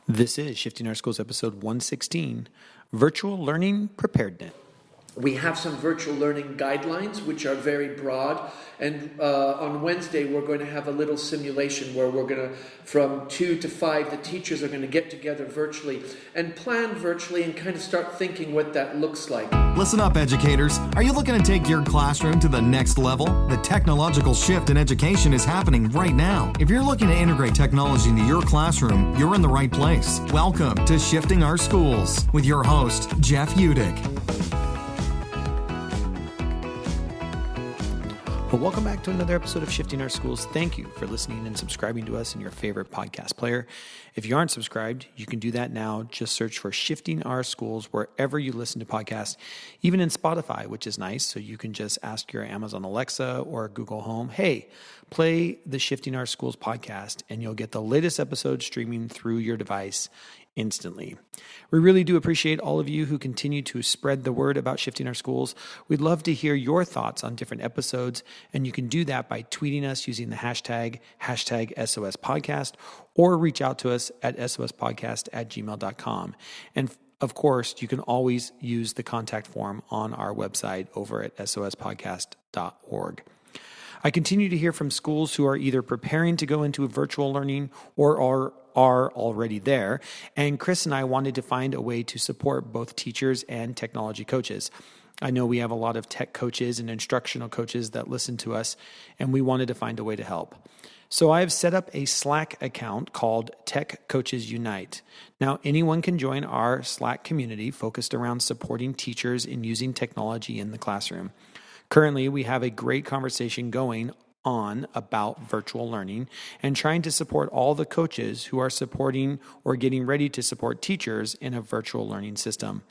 This is Shifting Our Schools, episode 116, Virtual Learning Preparedness. We have some virtual learning guidelines, which are very broad. And on Wednesday, we're going to have a little simulation where we're going to, from 2 to 5, the teachers are going to get together virtually and plan virtually and kind of start thinking what that looks like. Listen up, educators. Are you looking to take your classroom to the next level? The technological shift in education is happening right now. If you're looking to integrate technology into your classroom, you're in the right place. Welcome to Shifting Our Schools with your host, Jeff Udick. Well, welcome back to another episode of Shifting Our Schools. Thank you for listening and subscribing to us in your favorite podcast player. If you aren't subscribed, you can do that now. Just search for Shifting Our Schools wherever you listen to podcasts, even in Spotify, which is nice. So you can just ask your Amazon Alexa or Google Home, hey, play the Shifting Our Schools podcast, and you'll get the latest episode streaming through your device instantly. We really do appreciate all of you who continue to spread the word about Shifting Our Schools. We'd love to hear your thoughts on different episodes, and you can do that by tweeting us using the hashtag SOS Podcast, or reach out to us at sospodcast@gmail.com. And of course, you can always use the contact form on our website over at sospodcast.org. I continue to hear from schools who are either preparing to go into virtual learning or are already there, and Chris and I wanted to find a way to support both teachers and technology coaches. I know we have a lot of tech coaches and instructional coaches that listen to us, and we wanted to find a way to help. So I have set up a Slack account called Tech Coaches Unite. Now, anyone can join our Slack community focused around supporting teachers in using technology in the classroom. Currently, we have a great conversation going on about virtual learning and trying to support all the coaches who are supporting or getting ready to support teachers in a virtual learning system.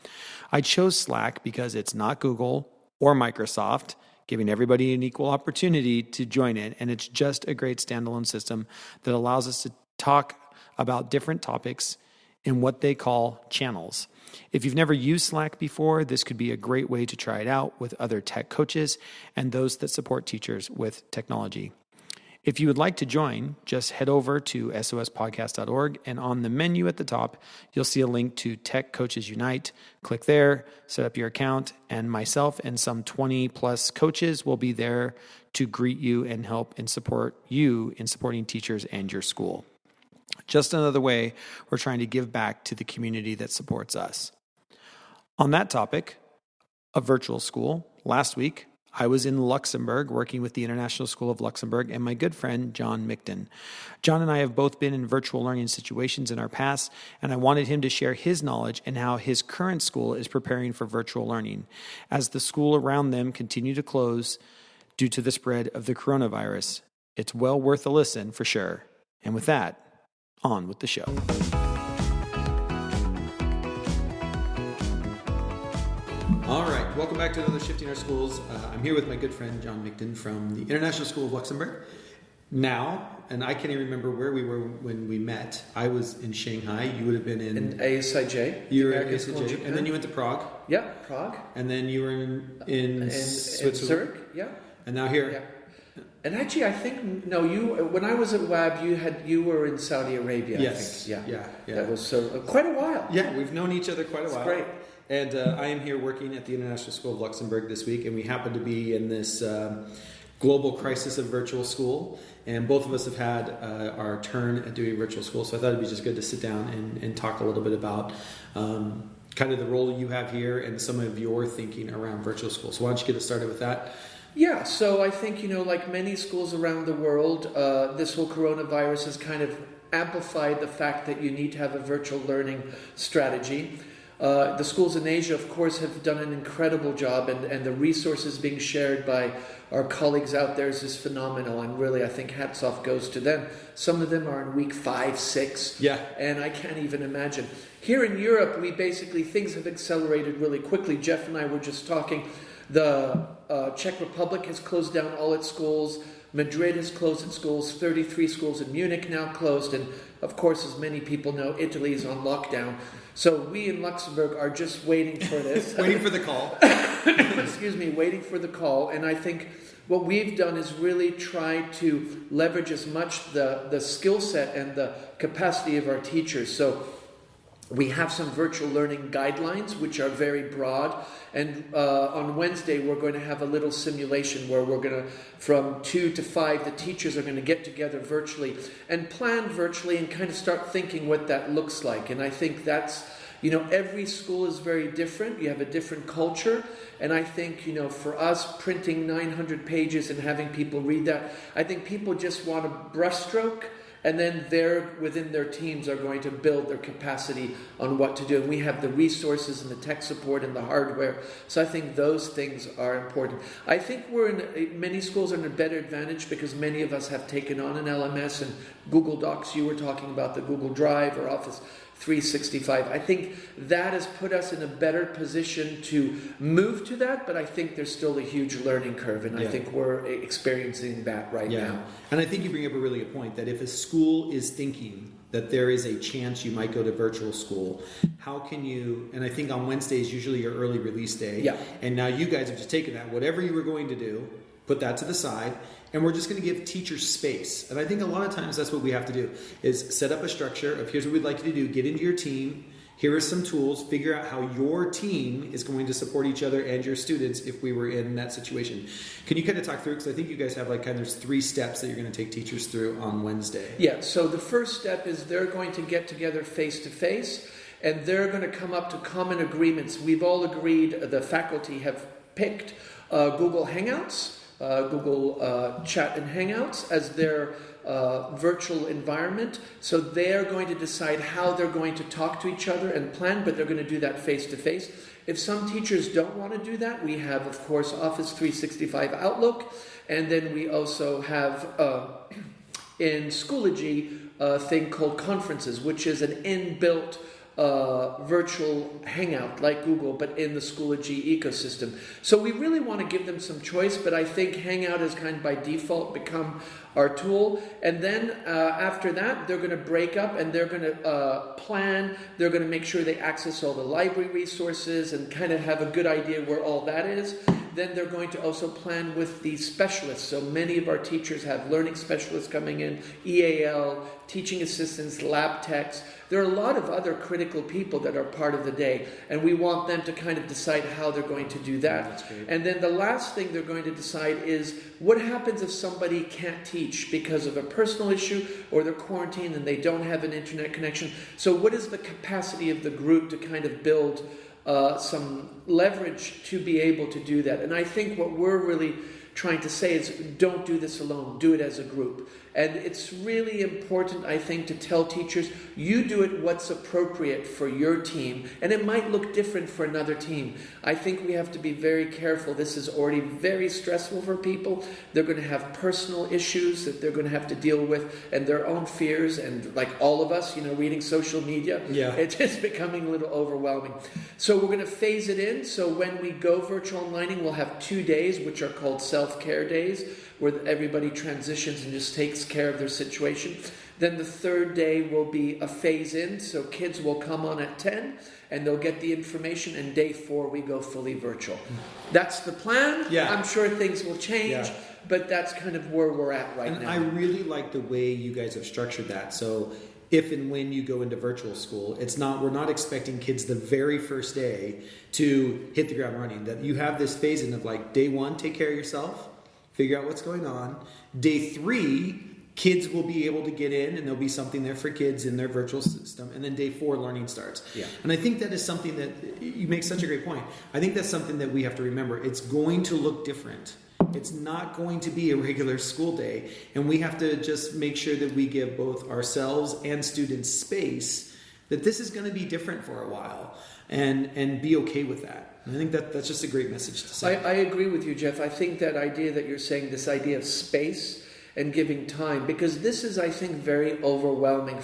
I chose Slack because it's not Google or Microsoft, giving everybody an equal opportunity to join it, and it's just a great standalone system that allows us to talk about different topics in what they call channels. If you've never used Slack before, this could be a great way to try it out with other tech coaches and those that support teachers with technology. If you would like to join, just head over to sospodcast.org, and on the menu at the top, you'll see a link to Tech Coaches Unite. Click there, set up your account, and myself and some 20 plus coaches will be there to greet you and help and support you in supporting teachers and your school. Just another way we're trying to give back to the community that supports us. On that topic of virtual school, last week I was in Luxembourg working with the International School of Luxembourg and my good friend John Mikton. John and I have both been in virtual learning situations in our past, and I wanted him to share his knowledge and how his current school is preparing for virtual learning as the school around them continue to close due to the spread of the coronavirus. It's well worth a listen for sure. And with that, on with the show. All right, welcome back to another Shifting Our Schools. I'm here with my good friend John Mikton from the International School of Luxembourg. Now, and I can't even remember where we were when we met. I was in Shanghai. You would have been in ASIJ. You were in ASIJ, and then you went to Prague. Yeah, Prague. And then you were in Switzerland. Zurich, yeah. And now here. Yeah. And actually, I think when I was at WAB, you were in Saudi Arabia. Yes. I think. Yeah. That was quite a while. Yeah, we've known each other quite a while. Great. And I am here working at the International School of Luxembourg this week, and we happen to be in this global crisis of virtual school. And both of us have had our turn at doing virtual school, so I thought it'd be just good to sit down and talk a little bit about kind of the role you have here and some of your thinking around virtual school. So why don't you get us started with that? Yeah, so I think, like many schools around the world, this whole coronavirus has kind of amplified the fact that you need to have a virtual learning strategy. The schools in Asia, of course, have done an incredible job, and the resources being shared by our colleagues out there is phenomenal, and really I think hats off goes to them. Some of them are in week 5, 6, and I can't even imagine. Here in Europe, things have accelerated really quickly. Jeff and I were just talking. The Czech Republic has closed down all its schools. Madrid has closed its schools. 33 schools in Munich now closed. And of course, as many people know, Italy is on lockdown. So we in Luxembourg are just waiting for this. Waiting for the call. Waiting for the call. And I think what we've done is really try to leverage as much the skill set and the capacity of our teachers. So We have some virtual learning guidelines, which are very broad. And on Wednesday, we're going to have a little simulation where we're going to, from 2 to 5, the teachers are going to get together virtually and plan virtually and kind of start thinking what that looks like. And I think that's, every school is very different. You have a different culture. And I think, for us, printing 900 pages and having people read that, I think people just want a brushstroke. And then within their teams are going to build their capacity on what to do. And we have the resources and the tech support and the hardware. So I think those things are important. I think many schools are in a better advantage because many of us have taken on an LMS and Google Docs. You were talking about the Google Drive or Office 365. I think that has put us in a better position to move to that, but I think there's still a huge learning curve, and I think we're experiencing that right now. And I think you bring up a really good point, that if a school is thinking that there is a chance you might go to virtual school, how can you, and I think on Wednesday is usually your early release day, and now you guys have just taken that, whatever you were going to do, put that to the side, and we're just going to give teachers space. And I think a lot of times that's what we have to do, is set up a structure of here's what we'd like you to do, get into your team, here are some tools, figure out how your team is going to support each other and your students if we were in that situation. Can you kind of talk through, because I think you guys have there's 3 steps that you're going to take teachers through on Wednesday. Yeah, so the first step is they're going to get together face-to-face, and they're going to come up to common agreements. We've all agreed, the faculty have picked Google Hangouts, Google Chat and Hangouts as their virtual environment. So they're going to decide how they're going to talk to each other and plan, but they're going to do that face-to-face. If some teachers don't want to do that, we have, of course, Office 365 Outlook, and then we also have in Schoology a thing called Conferences, which is an inbuilt virtual hangout like Google, but in the Schoology ecosystem. So we really want to give them some choice, but I think Hangout has kind of by default become our tool. And then after that, they're going to break up and they're going to plan. They're going to make sure they access all the library resources and kind of have a good idea where all that is. Then they're going to also plan with the specialists. So many of our teachers have learning specialists coming in, EAL, teaching assistants, lab techs. There are a lot of other critical people that are part of the day, and we want them to kind of decide how they're going to do that. That's great. And then the last thing they're going to decide is what happens if somebody can't teach because of a personal issue or they're quarantined and they don't have an internet connection. So what is the capacity of the group to kind of build some leverage to be able to do that? And I think what we're really trying to say is don't do this alone, do it as a group. And it's really important, I think, to tell teachers, you do it what's appropriate for your team, and it might look different for another team. I think we have to be very careful. This is already very stressful for people. They're going to have personal issues that they're going to have to deal with, and their own fears, and like all of us, reading social media, it's just becoming a little overwhelming. So we're going to phase it in. So when we go virtual learning, we'll have 2 days, which are called self-care days, where everybody transitions and just takes care of their situation. Then the 3rd day will be a phase in, so kids will come on at 10 and they'll get the information, and day 4 we go fully virtual. That's the plan. I'm sure things will change, but that's kind of where we're at right now. And I really like the way you guys have structured that. So if and when you go into virtual school, we're not expecting kids the very first day to hit the ground running. That you have this phase in of day 1, take care of yourself, figure out what's going on. Day 3, kids will be able to get in and there'll be something there for kids in their virtual system. And then day 4, learning starts. And I think that is something that, you make such a great point. I think that's something that we have to remember. It's going to look different. It's not going to be a regular school day. And we have to just make sure that we give both ourselves and students space, that this is going to be different for a while, and be okay with that. And I think that's just a great message to say. I agree with you, Jeff. I think that idea that you're saying, this idea of space and giving time, because this is, I think, very overwhelming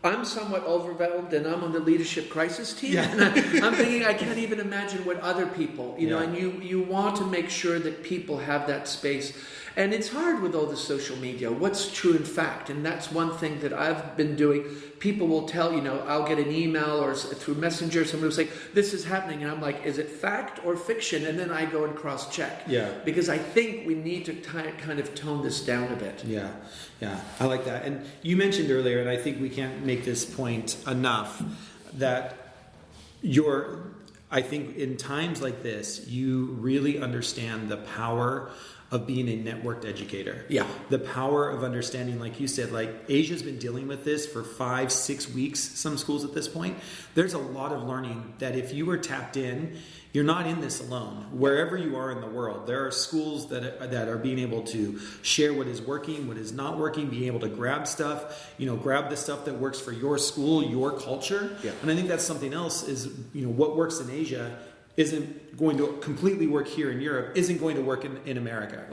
I'm somewhat overwhelmed, and I'm on the leadership crisis team. And I'm thinking I can't even imagine what other people, and you want to make sure that people have that space. And it's hard with all the social media. What's true in fact? And that's one thing that I've been doing. People will tell, I'll get an email or through Messenger, somebody will say, this is happening. And I'm like, is it fact or fiction? And then I go and cross-check. Because I think we need to kind of tone this down a bit. Yeah, I like that. And you mentioned earlier, and I think we can't make this point enough, that I think in times like this, you really understand the power of being a networked educator. Yeah. The power of understanding, like you said, like Asia's been dealing with this for 5-6 weeks, some schools at this point. There's a lot of learning that if you were tapped in, you're not in this alone. Wherever you are in the world, there are schools that are being able to share what is working, what is not working, being able to grab stuff, grab the stuff that works for your school, your culture. Yeah. And I think that's something else is, what works in Asia isn't going to completely work here in Europe, isn't going to work in America.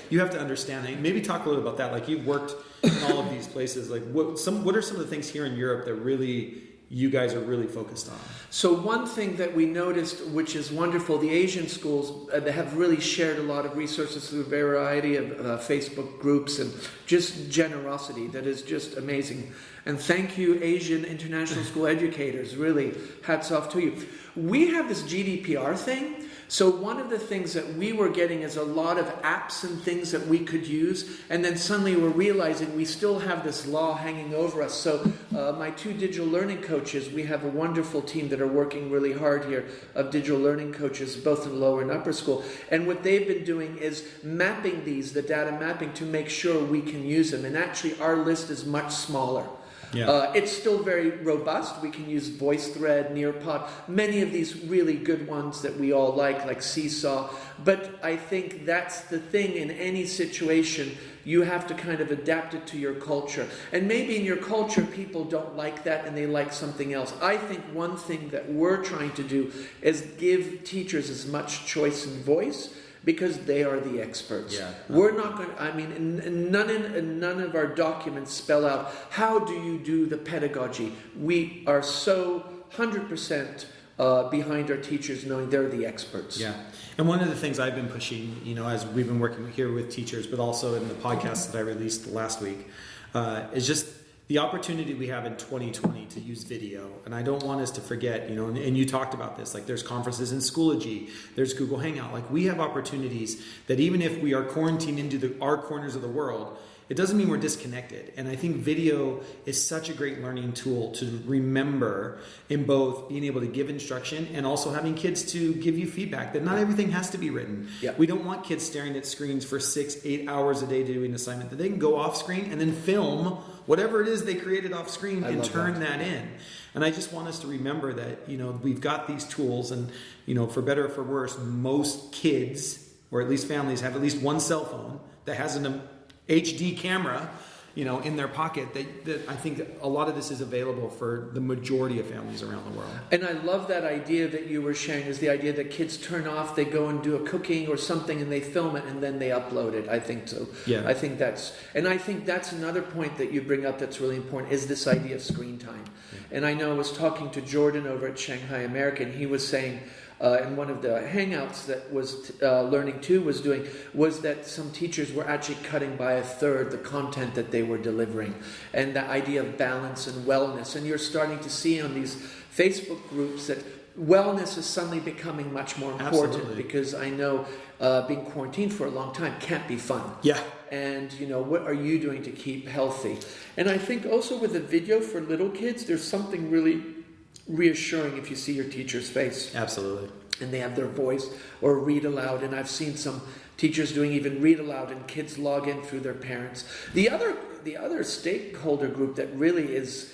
You have to understand that. Maybe talk a little about that. Like, you've worked in all of these places. Like, what are some of the things here in Europe that really you guys are really focused on? So one thing that we noticed, which is wonderful, the Asian schools they have really shared a lot of resources through a variety of Facebook groups and just generosity that is just amazing. And thank you, Asian international school educators. Really, hats off to you. We have this GDPR thing. So one of the things that we were getting is a lot of apps and things that we could use, and then suddenly we're realizing we still have this law hanging over us. So my 2 digital learning coaches, we have a wonderful team that are working really hard here of digital learning coaches, both in lower and upper school. And what they've been doing is mapping the data mapping to make sure we can use them. And actually our list is much smaller. Yeah. It's still very robust. We can use VoiceThread, Nearpod, many of these really good ones that we all like Seesaw. But I think that's the thing in any situation. You have to kind of adapt it to your culture. And maybe in your culture, people don't like that and they like something else. I think one thing that we're trying to do is give teachers as much choice and voice, because they are the experts. Yeah. We're not going to, none of our documents spell out, how do you do the pedagogy? We are so 100% behind our teachers, knowing they're the experts. Yeah. And one of the things I've been pushing, as we've been working here with teachers, but also in the podcast that I released last week, is just the opportunity we have in 2020 to use video. And I don't want us to forget, and you talked about this, like there's conferences in Schoology, there's Google Hangout. Like, we have opportunities that even if we are quarantined into our corners of the world, it doesn't mean we're disconnected. And I think video is such a great learning tool to remember in both being able to give instruction and also having kids to give you feedback, that not everything has to be written. Yeah. We don't want kids staring at screens for 6-8 hours a day to do an assignment, that they can go off screen and then film whatever it is they created off screen and turn that in. And I just want us to remember that, we've got these tools, and, for better or for worse, most kids, or at least families, have at least one cell phone that has an HD camera, in their pocket, that I think a lot of this is available for the majority of families around the world. And I love that idea that you were sharing, is the idea that kids turn off, they go and do a cooking or something and they film it and then they upload it. I think so. Yeah. I think that's another point that you bring up that's really important, is this idea of screen time. Yeah. And I know I was talking to Jordan over at Shanghai American. He was saying, in one of the hangouts that was Learning 2 was doing, was that some teachers were actually cutting by a third the content that they were delivering, and the idea of balance and wellness. And you're starting to see on these Facebook groups that wellness is suddenly becoming much more important. Absolutely. Because I know being quarantined for a long time can't be fun. Yeah. And, what are you doing to keep healthy? And I think also with the video for little kids, there's something really reassuring if you see your teacher's face. Absolutely. And they have their voice, or read aloud. And I've seen some teachers doing even read aloud, and kids log in through their parents. The other stakeholder group that really is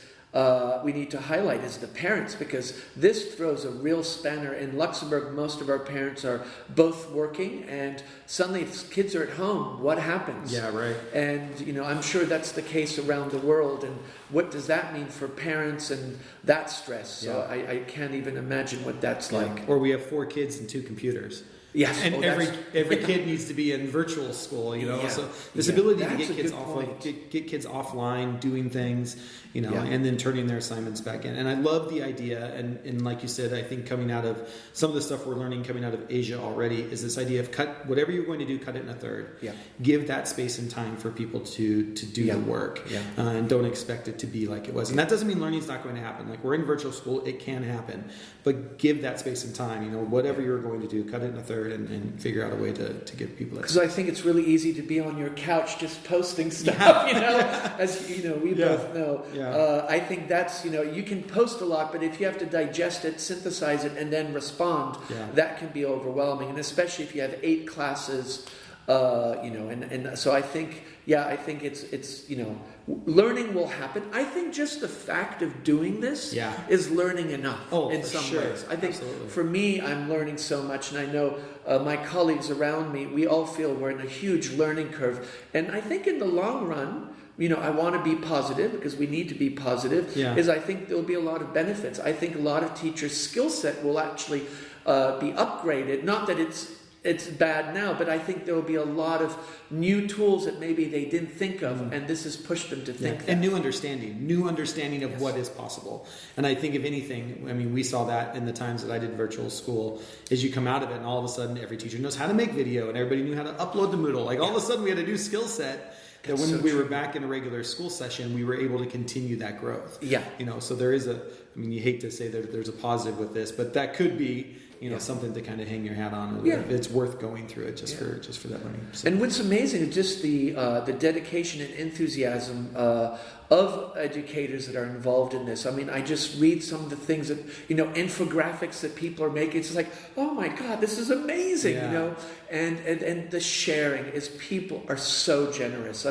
we need to highlight is the parents, because this throws a real spanner. In Luxembourg, most of our parents are both working, and suddenly if kids are at home, what happens? Yeah, right. And, I'm sure that's the case around the world. And what does that mean for parents and that stress? So Yeah. I can't even imagine what that's like. Or we have 4 kids and 2 computers. Yes. And every kid needs to be in virtual school, Yeah. So this ability to That's get a kids good get kids offline, doing things, Yeah. and then turning their assignments back in. And I love the idea, and like you said, I think coming out of some of the stuff we're learning coming out of Asia already is this idea of cut whatever you're going to do, cut it in a third. Yeah. Give that space and time for people to do the work, Yeah. And don't expect it to be like it was. And that doesn't mean learning's not going to happen. Like, we're in virtual school, it can happen, but give that space and time. Whatever you're going to do, cut it in a third. through it and figure out a way to get people. Because I think it's really easy to be on your couch just posting stuff, as we both know. Yeah. I think that's, you can post a lot, but if you have to digest it, synthesize it, and then respond, that can be overwhelming. And especially if you have 8 classes, and so I think it's learning will happen. I think just the fact of doing this is learning enough in some ways. I think for me, I'm learning so much, and I know my colleagues around me, we all feel we're in a huge learning curve. And I think in the long run, I want to be positive because we need to be positive, is I think there'll be a lot of benefits. I think a lot of teachers' skill set will actually be upgraded. Not that it's bad now, but I think there will be a lot of new tools that maybe they didn't think of, and this has pushed them to think that. And new understanding of what is possible. And I think if anything, we saw that in the times that I did virtual school, is you come out of it and all of a sudden every teacher knows how to make video and everybody knew how to upload to Moodle. Like all of a sudden we had a new skill set that when we were back in a regular school session, we were able to continue that growth. Yeah. So there is you hate to say that there's a positive with this, but that could be something to kind of hang your hat on. It's worth going through it just for that learning. So. And what's amazing is just the dedication and enthusiasm of educators that are involved in this. I just read some of the things that infographics that people are making. It's like, oh my God, this is amazing, And the sharing is, people are so generous.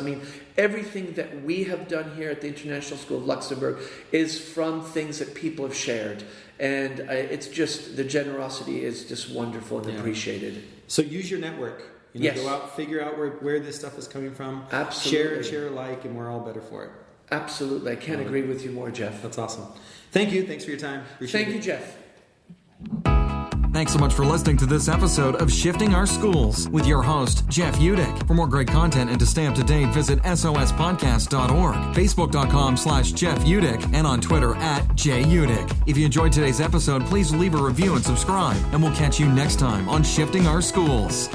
Everything that we have done here at the International School of Luxembourg is from things that people have shared. And it's just, the generosity is just wonderful and appreciated. So use your network. Go out, figure out where this stuff is coming from. Absolutely. Share alike, and we're all better for it. Absolutely. I can't agree with you more, Jeff. That's awesome. Thank you. Thanks for your time. Thank you, Jeff. Thanks so much for listening to this episode of Shifting Our Schools with your host, Jeff Udick. For more great content and to stay up to date, visit sospodcast.org, facebook.com/Jeff Udick, and on Twitter @JUdick. If you enjoyed today's episode, please leave a review and subscribe, and we'll catch you next time on Shifting Our Schools.